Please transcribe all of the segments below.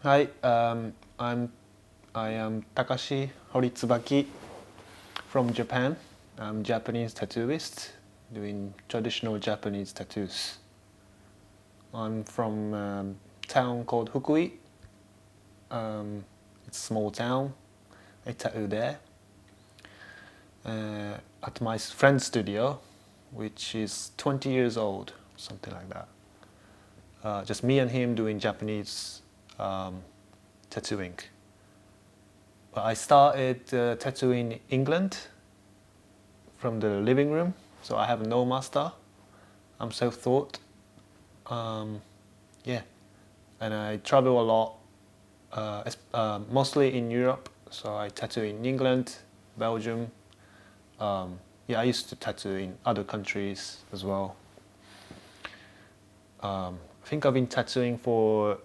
Hi, I am Takashi Horitsubaki from Japan. I'm Japanese tattooist doing traditional Japanese tattoos. I'm from a town called Fukui. It's a small town. I tattoo there at my friend's studio, which is 20 years old, something like that. Just me and him doing Japanese tattooing. But I started tattooing in England from the living room, so I have no master. I'm self-taught. Yeah, and I travel a lot, mostly in Europe. So I tattoo in England, Belgium. Yeah, I used to tattoo in other countries as well. I think I've been tattooing for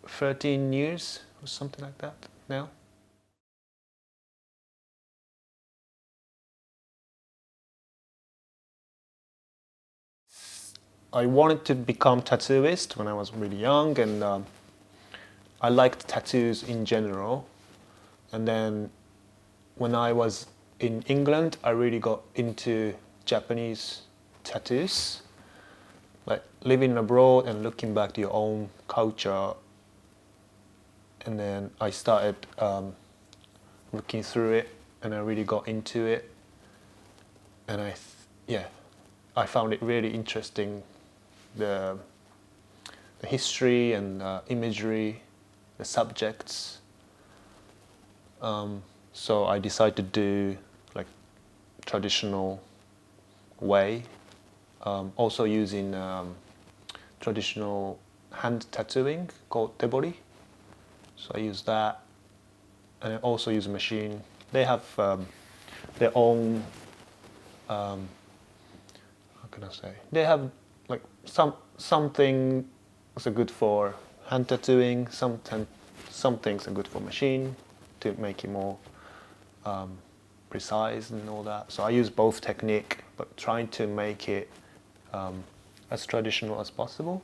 13 years or something like that now. I wanted to become tattooist when I was really young, and I liked tattoos in general. And then when I was in England, I really got into Japanese tattoos. Like living abroad and looking back to your own culture. And then I started looking through it, and I really got into it. And yeah, I found it really interesting, the history and imagery, the subjects. So I decided to do like traditional way, also using traditional hand tattooing called tebori. So I use that, and I also use a machine. They have their own. How can I say? They have like something is good for hand tattooing. Some things are good for machine to make it more precise and all that. So I use both technique, but trying to make it as traditional as possible.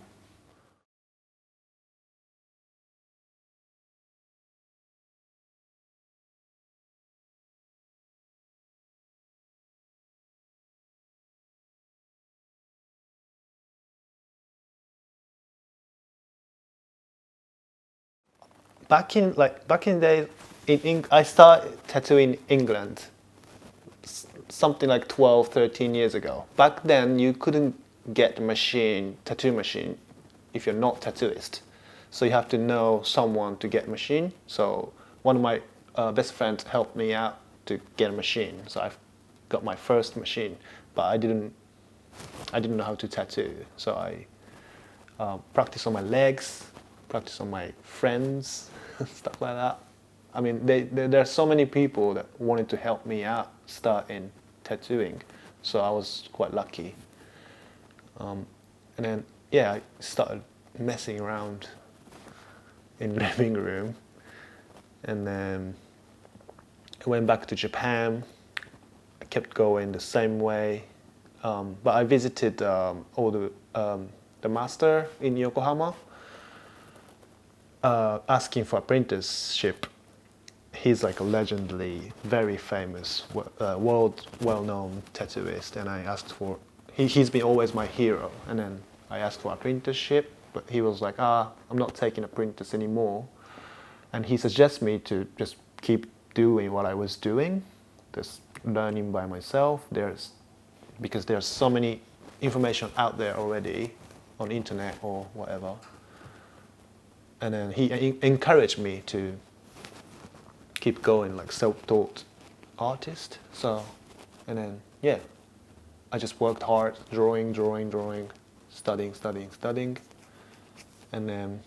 Back in the day, I started tattooing in England, something like 12, 13 years ago. Back then, you couldn't get a machine, tattoo machine, if you're not tattooist. So you have to know someone to get a machine. So one of my best friends helped me out to get a machine. So I got my first machine, but I didn't know how to tattoo. So I practice on my legs, practice on my friends, stuff like that. I mean, there are so many people that wanted to help me out start in tattooing, so I was quite lucky. And then, yeah, I started messing around in the living room, and then I went back to Japan. I kept going the same way, but I visited all the master in Yokohama, asking for apprenticeship. He's like a legendary, very famous, world well-known tattooist, and I asked for. He's been always my hero, and then I asked for apprenticeship, but he was like, I'm not taking apprentice anymore, and he suggests me to just keep doing what I was doing, just learning by myself. Because there's so many information out there already on internet or whatever. And then he encouraged me to keep going, like self-taught artist. So, and then yeah, I just worked hard, drawing, studying, and then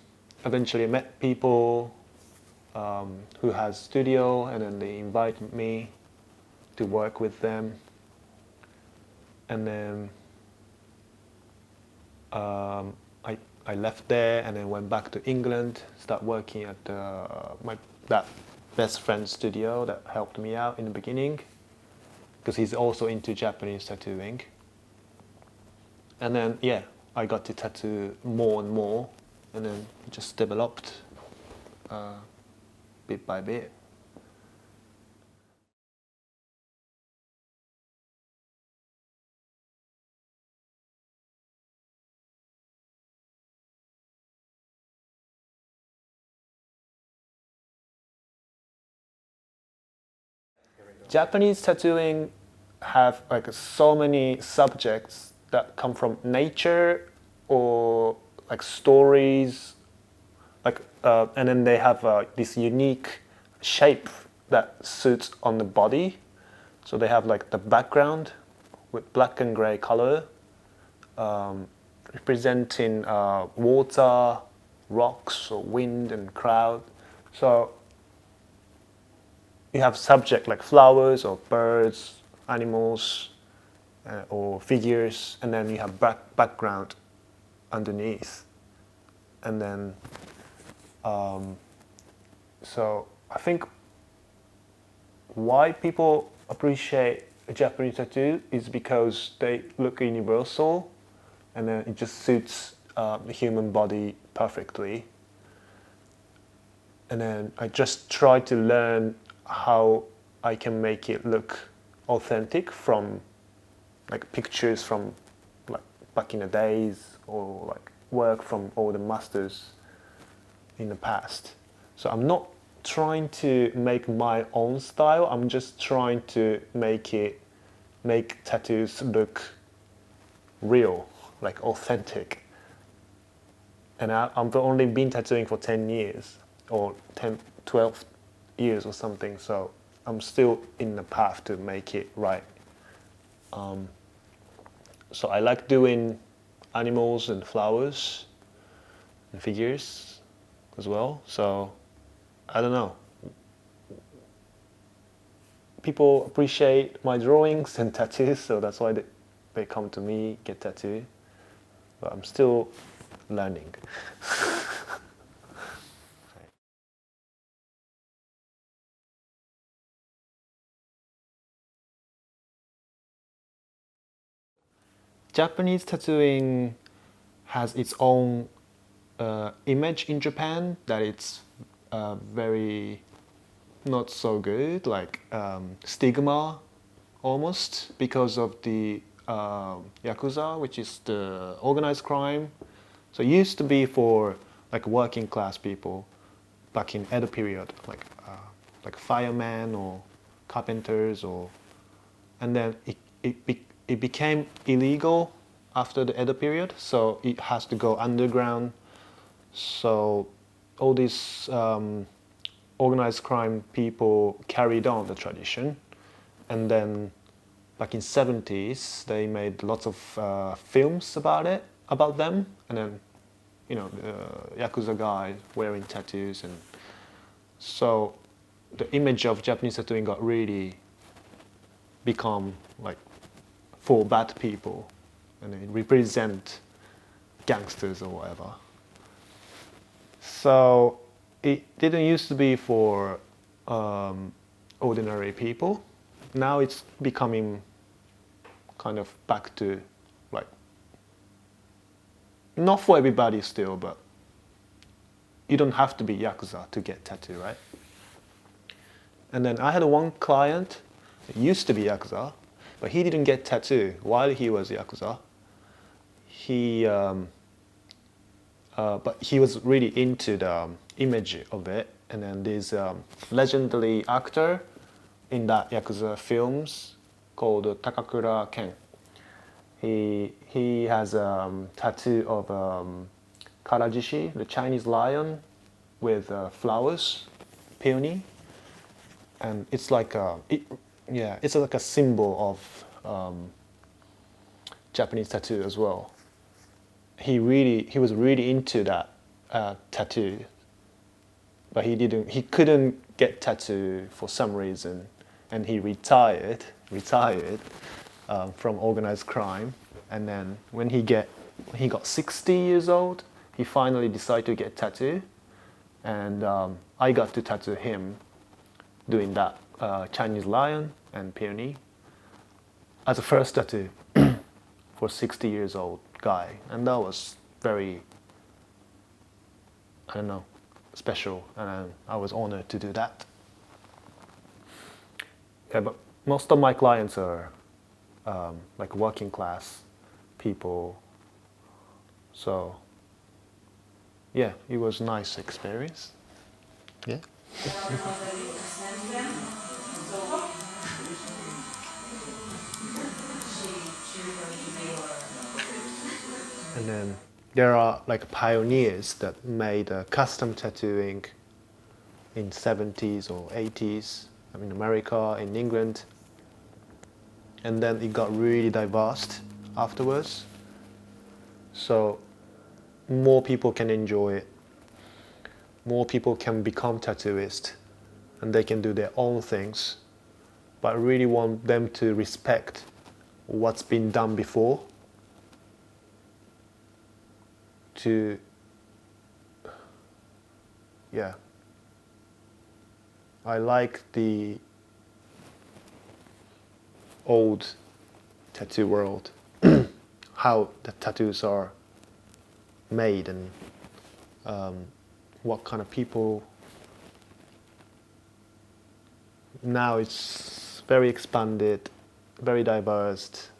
eventually met people who has studio, and then they invited me to work with them, and then I left there and then went back to England, start working at that best friend's studio that helped me out in the beginning, because he's also into Japanese tattooing. And then yeah, I got to tattoo more and more, and then it just developed. bit by bit. Japanese tattooing have like so many subjects that come from nature or like stories, like and then they have this unique shape that suits on the body. So they have like the background with black and gray color, representing water, rocks, or wind and cloud. So you have subject like flowers or birds, animals, or figures, and then you have background underneath. And then, so I think why people appreciate a Japanese tattoo is because they look universal, and then it just suits the human body perfectly. And then I just try to learn how I can make it look authentic from like pictures from like back in the days, or like work from all the masters in the past. So I'm not trying to make my own style, I'm just trying to make tattoos look real, like authentic. And I've only been tattooing for 10 years or 10, 12 years or something, so I'm still in the path to make it right. So I like doing animals and flowers and figures as well. So I don't know. People appreciate my drawings and tattoos, so that's why they come to me, get tattooed. But I'm still learning. Japanese tattooing has its own image in Japan that it's very not so good, like stigma almost, because of the Yakuza, which is the organized crime. So it used to be for like working class people back in Edo period, like firemen or carpenters, or and then it became illegal after the Edo period, so it has to go underground. So all these organized crime people carried on the tradition, and then back in 70s they made lots of films about them, and then the Yakuza guy wearing tattoos, and so the image of Japanese tattooing got really become like for bad people, and they represent gangsters or whatever. So it didn't used to be for ordinary people. Now it's becoming kind of back to like, not for everybody still, but you don't have to be Yakuza to get tattoo, right? And then I had one client that used to be Yakuza, but he didn't get tattoo while he was Yakuza. But he was really into the image of it. And then this legendary actor in that Yakuza films called Takakura Ken. He has a tattoo of Karajishi, the Chinese lion, with flowers, peony, and it's like it's like a symbol of Japanese tattoo as well. He was really into that tattoo, but he couldn't get tattoo for some reason, and he retired from organized crime. And then when he got 60 years old, he finally decided to get tattoo, and I got to tattoo him doing that Chinese lion and peony as a first tattoo for 60 years old guy. And that was very, I don't know, special, and I was honored to do that. Yeah, but most of my clients are like working class people, so yeah, it was a nice experience. Yeah. And then there are like pioneers that made custom tattooing in 70s or 80s, in America, in England. And then it got really diverse afterwards. So more people can enjoy it. More people can become tattooists and they can do their own things. But I really want them to respect what's been done before. Yeah. I like the old tattoo world, how the tattoos are made and what kind of people. Now it's very expanded, very diverse.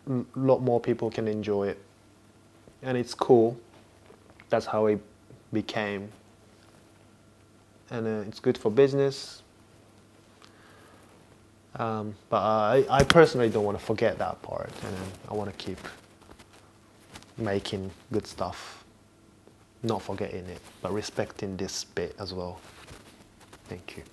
A lot more people can enjoy it, and it's cool. That's how it became, and it's good for business. But I personally don't want to forget that part, and I want to keep making good stuff, not forgetting it, but respecting this bit as well. Thank you.